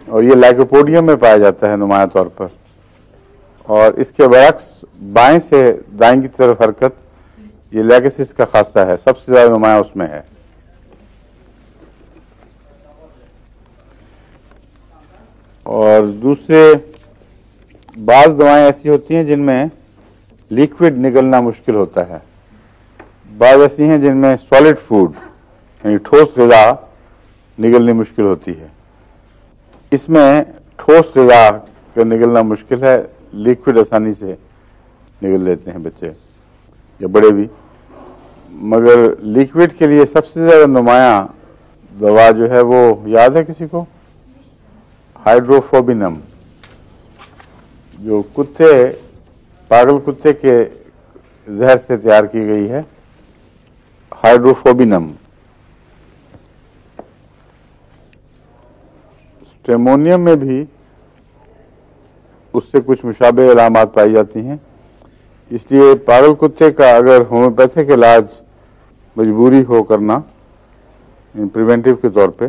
और ये लाइकोपोडियम में पाया जाता है नुमाया तौर पर। और इसके बरक्स बाएं से दाएं की तरफ हरकत ये लैकेसिस का खासा है, सबसे ज्यादा नुमाया उसमें है। और दूसरे बाज दवाएं ऐसी होती हैं जिनमें लिक्विड निगलना मुश्किल होता है, बाज ऐसी हैं जिनमें सॉलिड फूड यानी ठोस ग़िज़ा निगलनी मुश्किल होती है। इसमें ठोस ग़िज़ा का निगलना मुश्किल है, लिक्विड आसानी से निगल लेते हैं बच्चे या बड़े भी। मगर लिक्विड के लिए सबसे ज़्यादा नुमाया दवा जो है वो याद है किसी को? हाइड्रोफोबिनम, जो कुत्ते पागल कुत्ते के जहर से तैयार की गई है, हाइड्रोफोबिनम। स्टेमोनियम में भी उससे कुछ मुशाबे अलामात पाई जाती हैं। इसलिए पागल कुत्ते का अगर होम्योपैथिक इलाज मजबूरी हो करना प्रिवेंटिव के तौर पे,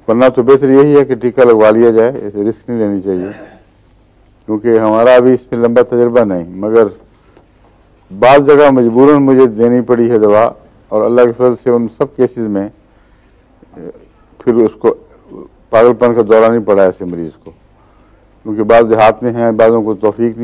वरना तो बेहतर यही है कि टीका लगवा लिया जाए, ऐसे रिस्क नहीं लेनी चाहिए, क्योंकि हमारा अभी इसमें लंबा तजुर्बा नहीं। मगर बाज़ जगह मजबूरन मुझे देनी पड़ी है दवा, और अल्लाह के फजल से उन सब केसेस में फिर उसको पागलपन का दौरा नहीं पड़ा ऐसे मरीज को, क्योंकि बाज़ देहात में हैं, बाज़ों को तौफीक नहीं